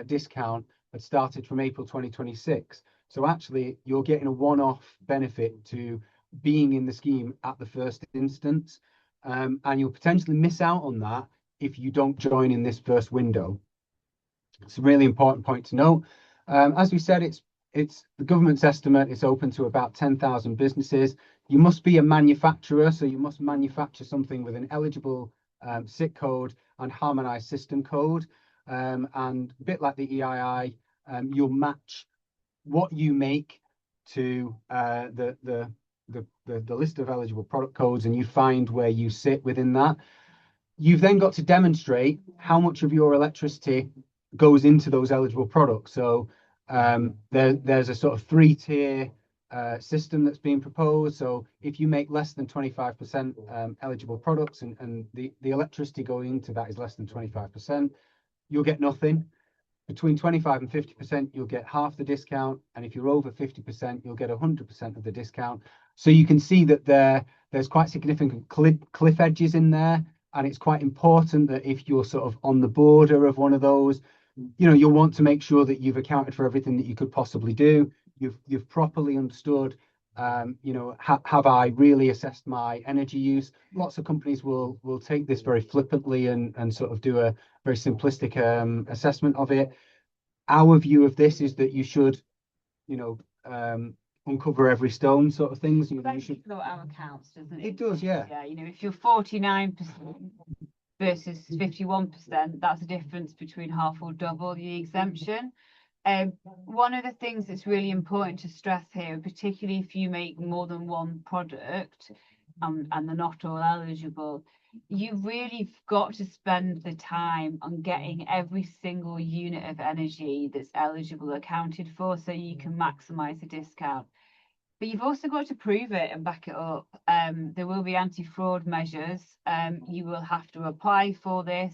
discount had started from April 2026. So actually, you're getting a one-off benefit to being in the scheme at the first instance, and you'll potentially miss out on that if you don't join in this first window. It's a really important point to note. As we said, it's the government's estimate. It's open to about 10,000 businesses. You must be a manufacturer, so you must manufacture something with an eligible SIC code and harmonized system code. And a bit like the EII, you'll match what you make to the list of eligible product codes, and you find where you sit within that. You've then got to demonstrate how much of your electricity goes into those eligible products. So there's a sort of three-tier system that's being proposed. So if you make less than 25% eligible products and the electricity going into that is less than 25%, you'll get nothing. between 25 and 50%, you'll get half the discount. And if you're over 50%, you'll get 100% of the discount. So you can see that there's quite significant cliff edges in there. And it's quite important that if you're sort of on the border of one of those, you'll want to make sure that you've accounted for everything that you could possibly do. You've properly understood, have I really assessed my energy use? Lots of companies will take this very flippantly and sort of do a very simplistic assessment of it. Our view of this is that you should, uncover every stone sort of things. You should know our accounts, doesn't it? It does, yeah. Yeah, if you're 49% versus 51%, that's a difference between half or double the exemption. One of the things that's really important to stress here, particularly if you make more than one product and they're not all eligible, you've really got to spend the time on getting every single unit of energy that's eligible accounted for so you can maximize the discount. But you've also got to prove it and back it up. There will be anti-fraud measures. You will have to apply for this.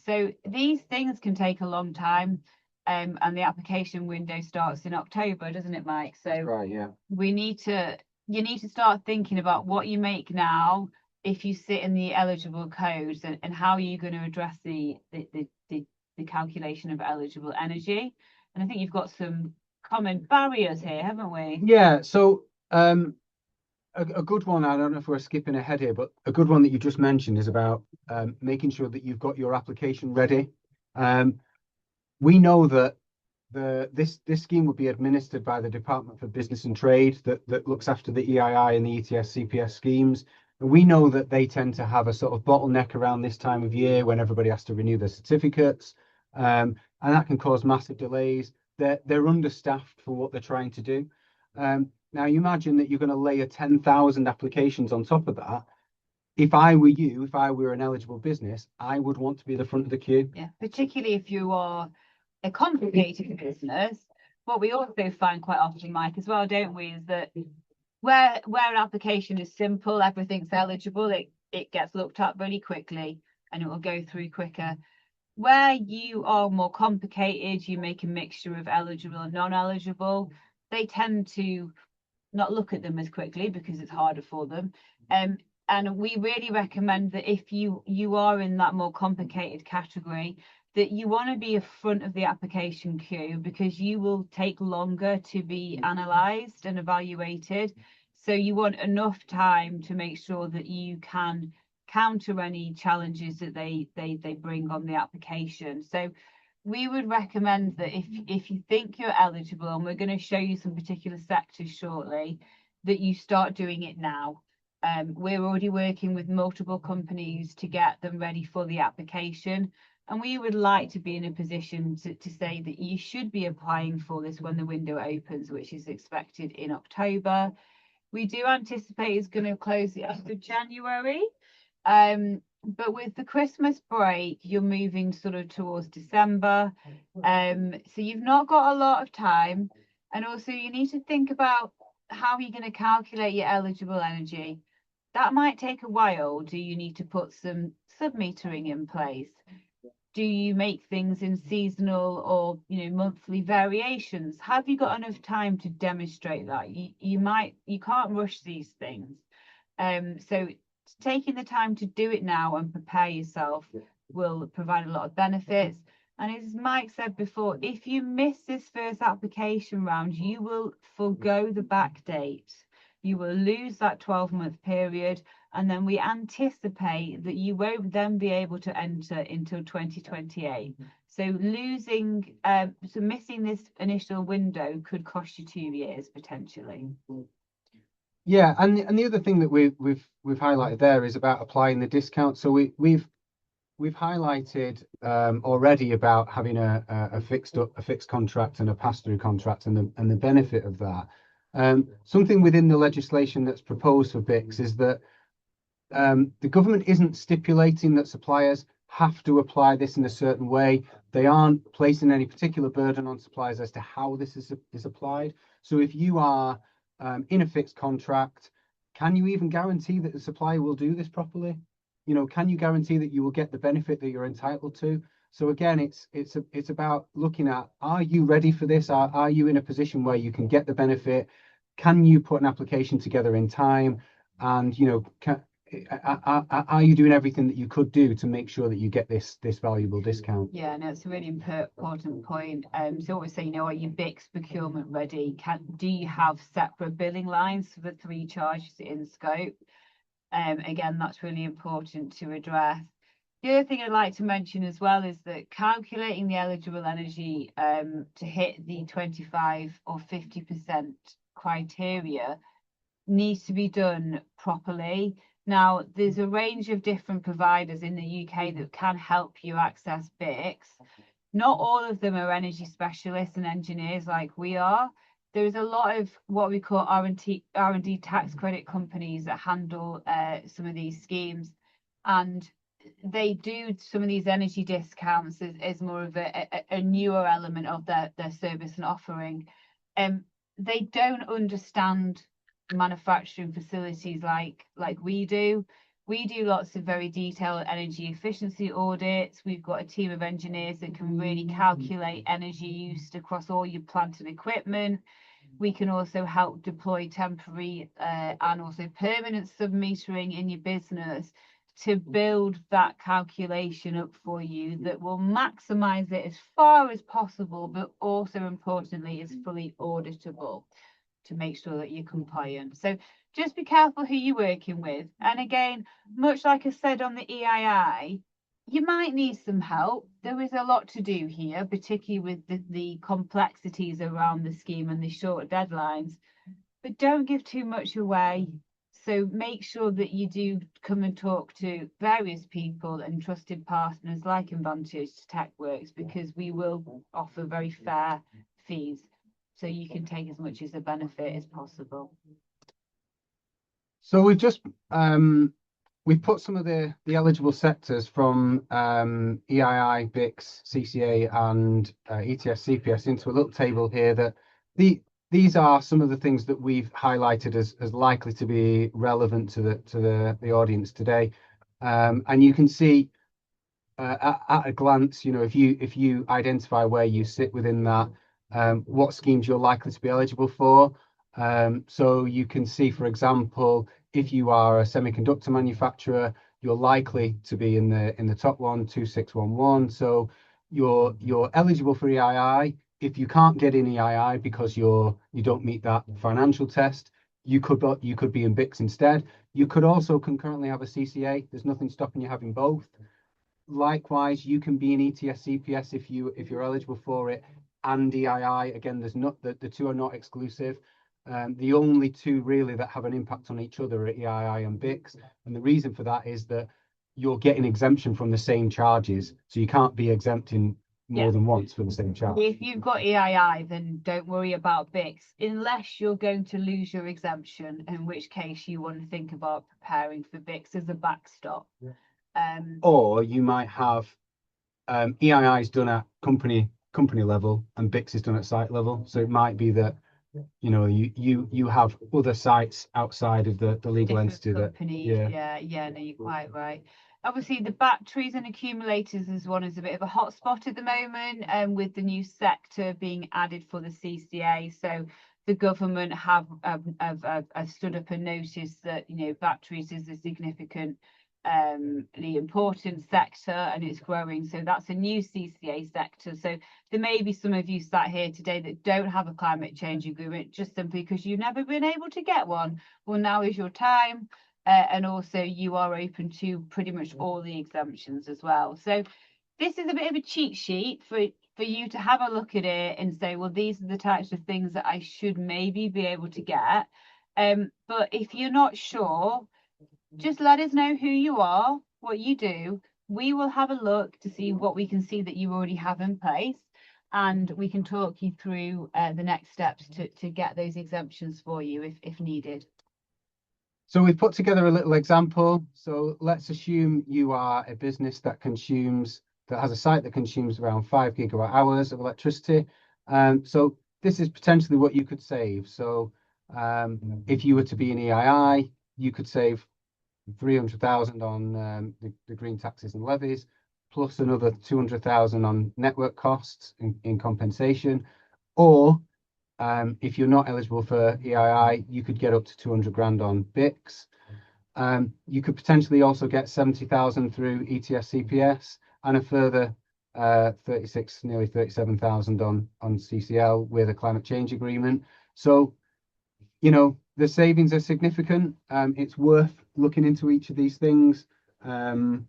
So these things can take a long time. And the application window starts in October, doesn't it, Mike? So that's right, yeah. you need to start thinking about what you make now if you sit in the eligible codes and how are you going to address the calculation of eligible energy. And I think you've got some common barriers here, haven't we? Yeah, so a good one, I don't know if we're skipping ahead here, but a good one that you just mentioned is about making sure that you've got your application ready. We know that this scheme would be administered by the Department for Business and Trade that looks after the EII and the ETS CPS schemes. And we know that they tend to have a sort of bottleneck around this time of year when everybody has to renew their certificates. And that can cause massive delays. They're understaffed for what they're trying to do. Now, you imagine that you're going to layer 10,000 applications on top of that. If I were you, if I were an eligible business, I would want to be at the front of the queue. Yeah, particularly if you are a complicated business. What we also find quite often, Mike, as well, don't we, is that where an application is simple, everything's eligible, it gets looked at really quickly and it will go through quicker. Where you are more complicated, you make a mixture of eligible and non-eligible, they tend to not look at them as quickly because it's harder for them. And we really recommend that if you are in that more complicated category, that you want to be in front of the application queue because you will take longer to be analysed and evaluated. So you want enough time to make sure that you can counter any challenges that they bring on the application. So we would recommend that if you think you're eligible, and we're going to show you some particular sectors shortly, that you start doing it now. We're already working with multiple companies to get them ready for the application. And we would like to be in a position to say that you should be applying for this when the window opens, which is expected in October. We do anticipate it's going to close the end of January. But with the Christmas break, you're moving sort of towards December. So you've not got a lot of time. And also you need to think about how you're going to calculate your eligible energy. That might take a while. Do you need to put some sub-metering in place? Do you make things in seasonal or monthly variations? Have you got enough time to demonstrate that? You can't rush these things. So taking the time to do it now and prepare yourself will provide a lot of benefits. And as Mike said before, if you miss this first application round, you will forgo the back date. You will lose that 12-month period. And then we anticipate that you won't then be able to enter until 2028. So missing this initial window could cost you 2 years potentially. Yeah, and the other thing that we've highlighted there is about applying the discount. So we've highlighted already about having a fixed contract and a pass-through contract and the benefit of that. Something within the legislation that's proposed for BICS is that the government isn't stipulating that suppliers have to apply this in a certain way. They aren't placing any particular burden on suppliers as to how this is applied. So if you are in a fixed contract, can you even guarantee that the supplier will do this properly? Can you guarantee that you will get the benefit that you're entitled to? So again, it's about looking at, are you ready for this? Are you in a position where you can get the benefit? Can you put an application together in time? And are you doing everything that you could do to make sure that you get this valuable discount? Yeah, no, it's a really important point. So what we're saying, are you BICS procurement ready? Do you have separate billing lines for the 3 charges in scope? Again, that's really important to address. The other thing I'd like to mention as well is that calculating the eligible energy to hit the 25 or 50% criteria needs to be done properly. Now, there's a range of different providers in the UK that can help you access BICS. Not all of them are energy specialists and engineers like we are. There's a lot of what we call R&D tax credit companies that handle some of these schemes, and they do some of these energy discounts as more of a newer element of their service and offering. They don't understand manufacturing facilities like we do. We do lots of very detailed energy efficiency audits. We've got a team of engineers that can really calculate energy used across all your plant and equipment. We can also help deploy temporary and also permanent submetering in your business to build that calculation up for you that will maximize it as far as possible, but also importantly is fully auditable to make sure that you're compliant. So just be careful who you're working with. And again, much like I said on the EII, you might need some help. There is a lot to do here, particularly with the complexities around the scheme and the short deadlines, but don't give too much away. So make sure that you do come and talk to various people and trusted partners like Envantage, TechWorks, because we will offer very fair fees, so you can take as much as a benefit as possible. So we've put some of the eligible sectors from EII, BICS, CCA, and ETS CPS into a little table here that these are some of the things that we've highlighted as likely to be relevant to the audience today. And you can see at a glance, if you identify where you sit within that, what schemes you're likely to be eligible for. So you can see, for example, if you are a semiconductor manufacturer, you're likely to be in the top one, 2611. So you're eligible for EII. If you can't get in EII because you don't meet that financial test, you could be in BICS instead. You could also concurrently have a CCA. There's nothing stopping you having both. Likewise, you can be in ETS CPS if you're eligible for it, and EII. Again, the two are not exclusive. The only two really that have an impact on each other are EII and BICS, and the reason for that is that you're getting exemption from the same charges, so you can't be exempting more than once for the same charge. If you've got EII, then don't worry about BICS, unless you're going to lose your exemption, in which case you want to think about preparing for BICS as a backstop. Or you might have EII is done at company level and BICS is done at site level. So it might be that you have other sites outside of the legal entity that no, you're quite right. Obviously, the batteries and accumulators is a bit of a hotspot at the moment, with the new sector being added for the CCA. So the government have stood up and noticed that batteries is a significant the important sector and it's growing. So that's a new CCA sector. So there may be some of you sat here today that don't have a climate change agreement just simply because you've never been able to get one. Well, now is your time. And also you are open to pretty much all the exemptions as well. So this is a bit of a cheat sheet for you to have a look at it and say, well, these are the types of things that I should maybe be able to get. But if you're not sure, just let us know who you are, what you do. We will have a look to see what we can see that you already have in place, and we can talk you through the next steps to get those exemptions for you if needed. So we've put together a little example. So let's assume you are a business that has a site that consumes around 5 gigawatt hours of electricity. So this is potentially what you could save. So if you were to be in EII, you could save 300,000 on the green taxes and levies. plus another 200,000 on network costs in compensation. Or if you're not eligible for EII, you could get up to 200 grand on BICS. You could potentially also get 70,000 through ETS CPS and a further 36, nearly 37,000 on CCL with a climate change agreement. So, you know, the savings are significant. It's worth looking into each of these things. And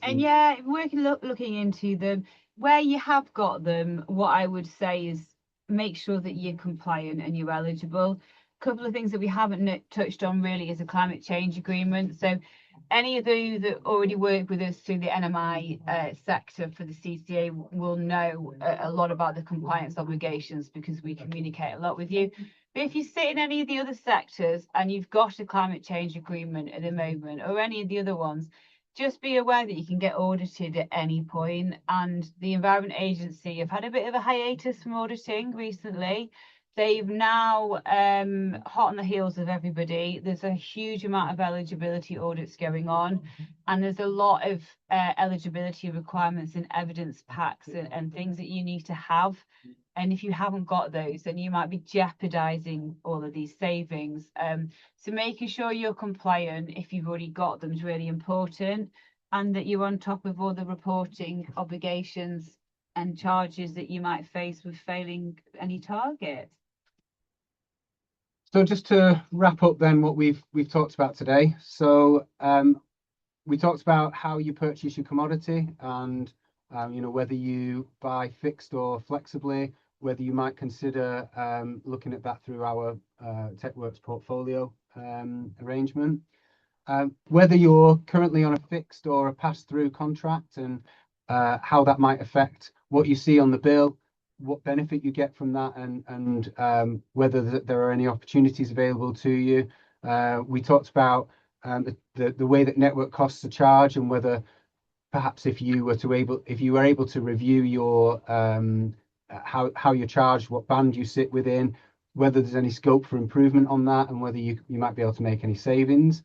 yeah, looking into them. Where you have got them, what I would say is make sure that you're compliant and you're eligible. A couple of things that we haven't touched on really is a climate change agreement. So any of you that already work with us through the NMI sector for the CCA will know a lot about the compliance obligations because we communicate a lot with you. But if you sit in any of the other sectors and you've got a climate change agreement at the moment or any of the other ones, just be aware that you can get audited at any point. And the Environment Agency have had a bit of a hiatus from auditing recently. They've now hot on the heels of everybody. There's a huge amount of eligibility audits going on, and there's a lot of eligibility requirements and evidence packs and things that you need to have. And if you haven't got those, then you might be jeopardizing all of these savings. So making sure you're compliant if you've already got them is really important, and that you're on top of all the reporting obligations and charges that you might face with failing any targets. So just to wrap up then what we've talked about today. So we talked about how you purchase your commodity and you know, whether you buy fixed or flexibly, whether you might consider looking at that through our TechWorks portfolio arrangement. Whether you're currently on a fixed or a pass-through contract and how that might affect what you see on the bill, what benefit you get from that, and whether there are any opportunities available to you. We talked about the way that network costs are charged and whether perhaps if you were able to review your how you're charged, what band you sit within, whether there's any scope for improvement on that, and whether you might be able to make any savings.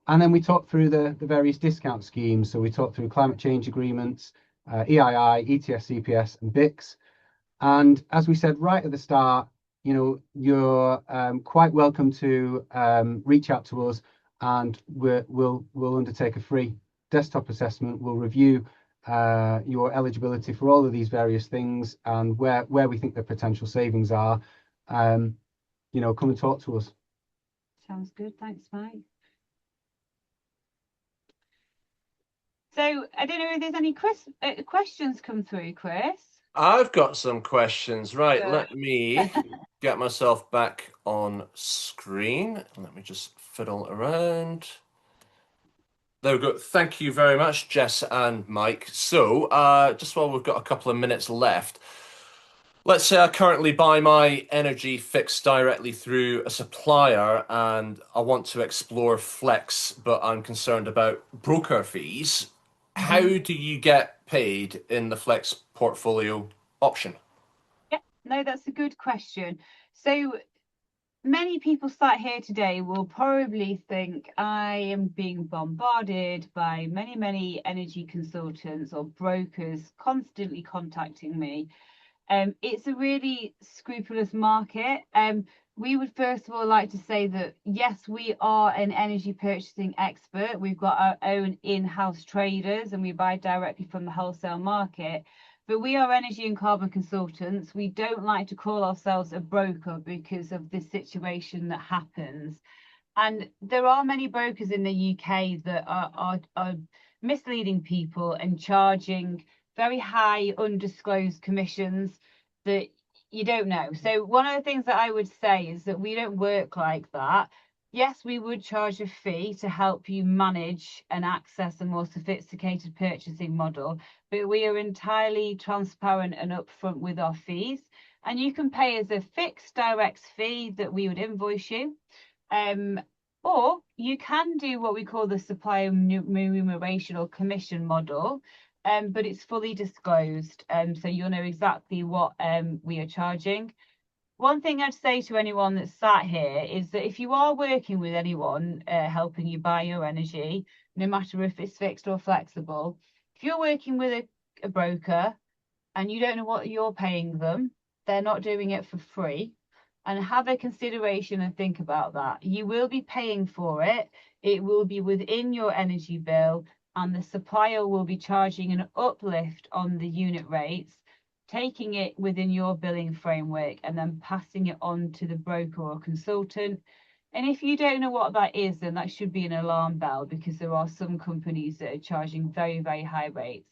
And then we talked through the various discount schemes. So we talked through climate change agreements, EII, ETS, CPS, and BICS. And as we said right at the start, you know, you're quite welcome to reach out to us, and we'll undertake a free desktop assessment. We'll review your eligibility for all of these various things and where we think the potential savings are. You know, come and talk to us. Sounds good. Thanks, Mike. So I don't know if there's any questions come through, Chris. I've got some questions. Right, let me get myself back on screen. Let me just fiddle around. There we go. Thank you very much, Jess and Mike. So, just while we've got a couple of minutes left, let's say I currently buy my energy fixed directly through a supplier and I want to explore Flex, but I'm concerned about broker fees. How do you get paid in the Flex portfolio option? Yeah, no, that's a good question. So many people sat here today will probably think I am being bombarded by many energy consultants or brokers constantly contacting me. It's a really scrupulous market. We would first of all like to say that, yes, we are an energy purchasing expert. We've got our own in-house traders and we buy directly from the wholesale market. But we are energy and carbon consultants. We don't like to call ourselves a broker because of this situation that happens. And there are many brokers in the UK that are misleading people and charging very high undisclosed commissions that you don't know. So one of the things that I would say is that we don't work like that. Yes, we would charge a fee to help you manage and access a more sophisticated purchasing model, but we are entirely transparent and upfront with our fees. And you can pay as a fixed direct fee that we would invoice you. Or you can do what we call the supplier remuneration or commission model, but it's fully disclosed, so you'll know exactly what we are charging. One thing I'd say to anyone that's sat here is that if you are working with anyone helping you buy your energy, no matter if it's fixed or flexible. If you're working with a broker and you don't know what you're paying them, they're not doing it for free. And have a consideration and think about that. You will be paying for it. It will be within your energy bill, and the supplier will be charging an uplift on the unit rates, taking it within your billing framework and then passing it on to the broker or consultant. And if you don't know what that is, then that should be an alarm bell, because there are some companies that are charging very, very high rates.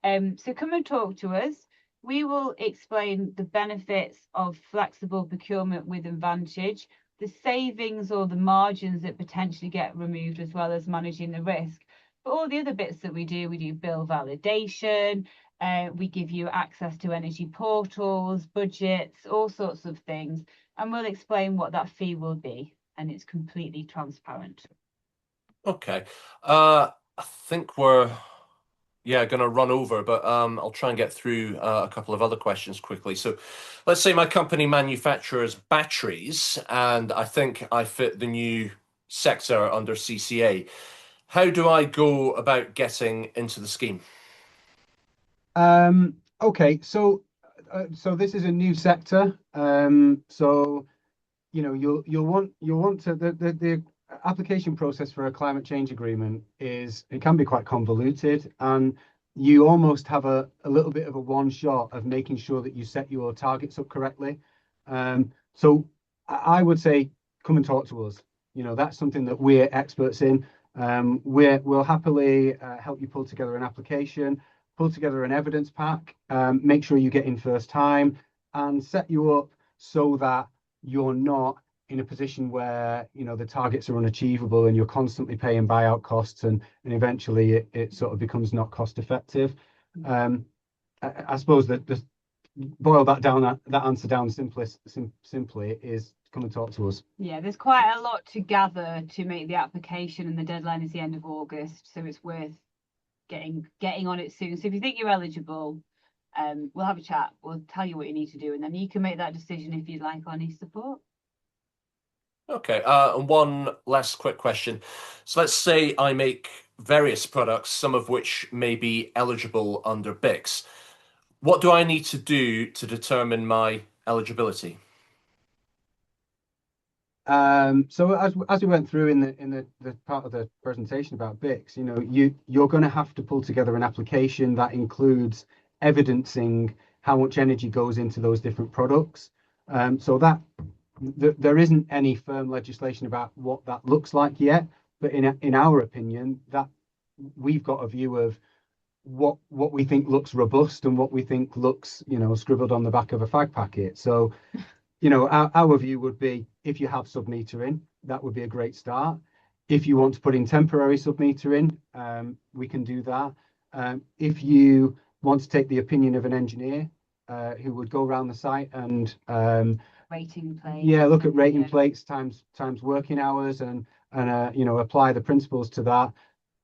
So come and talk to us. We will explain the benefits of flexible procurement with Envantage, the savings or the margins that potentially get removed, as well as managing the risk. But all the other bits that we do bill validation, we give you access to energy portals, budgets, all sorts of things, and we'll explain what that fee will be, and it's completely transparent. Okay. I think we're going to run over, but I'll try and get through a couple of other questions quickly. So let's say my company manufactures batteries and I think I fit the new sector under CCA. How do I go about getting into the scheme? Okay, so this is a new sector. So you'll want to the application process for a climate change agreement it can be quite convoluted, and you almost have a little bit of a one shot of making sure that you set your targets up correctly. So I would say come and talk to us. That's something that we're experts in. We'll happily help you pull together an application, pull together an evidence pack, make sure you get in first time, and set you up so that you're not in a position where the targets are unachievable and you're constantly paying buyout costs, and eventually it sort of becomes not cost effective. I suppose that just boil that answer down simply is come and talk to us. Yeah, there's quite a lot to gather to make the application, and the deadline is the end of August, so it's worth getting on it soon. So if you think you're eligible, we'll have a chat. We'll tell you what you need to do, and then you can make that decision if you'd like any support. Okay, and one last quick question. So let's say I make various products, some of which may be eligible under BICS. What do I need to do to determine my eligibility? So as we went through in the part of the presentation about BICS, you're going to have to pull together an application that includes evidencing how much energy goes into those different products. So that there isn't any firm legislation about what that looks like yet, but in our opinion, that we've got a view of what we think looks robust and what we think looks scribbled on the back of a fag packet. So our view would be, if you have sub-metering, that would be a great start. If you want to put in temporary sub-metering, we can do that. If you want to take the opinion of an engineer who would go around the site and rating plates. Yeah, look at rating plates times working hours and apply the principles to that.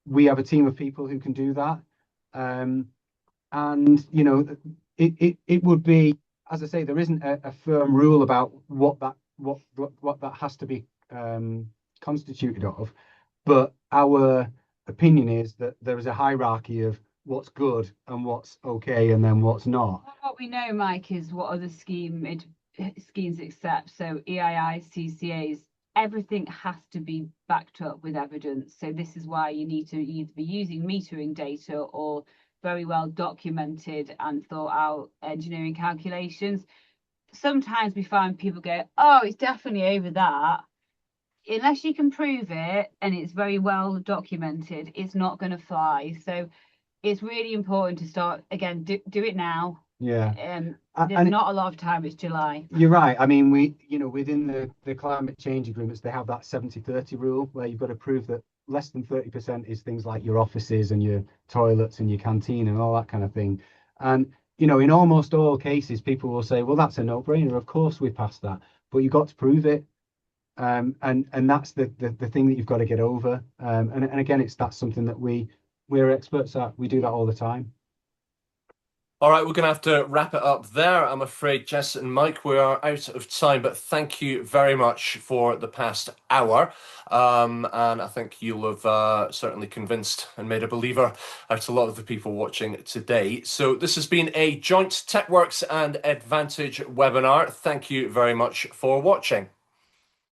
We have a team of people who can do that. It would be, as I say, there isn't a firm rule about what that has to be constituted of, but our opinion is that there is a hierarchy of what's good and what's okay and then what's not. What we know, Mike, is what other schemes accept. So EII, CCAs, everything has to be backed up with evidence. So this is why you need to either be using metering data or very well documented and thought out engineering calculations. Sometimes we find people go, oh, it's definitely over that. Unless you can prove it and it's very well documented, it's not going to fly. So it's really important to start, again, do it now. Yeah. There's not a lot of time, it's July. You're right. I mean, within the climate change agreements, they have that 70-30 rule where you've got to prove that less than 30% is things like your offices and your toilets and your canteen and all that kind of thing. And, in almost all cases, people will say, well, that's a no-brainer. Of course we pass that. But you've got to prove it. And that's the thing that you've got to get over. And again, that's something that we're experts at. We do that all the time. All right, we're going to have to wrap it up there. I'm afraid, Jess and Mike, we are out of time, but thank you very much for the past hour. And I think you'll have certainly convinced and made a believer out of a lot of the people watching today. So this has been a joint TechWorks and Advantage webinar. Thank you very much for watching.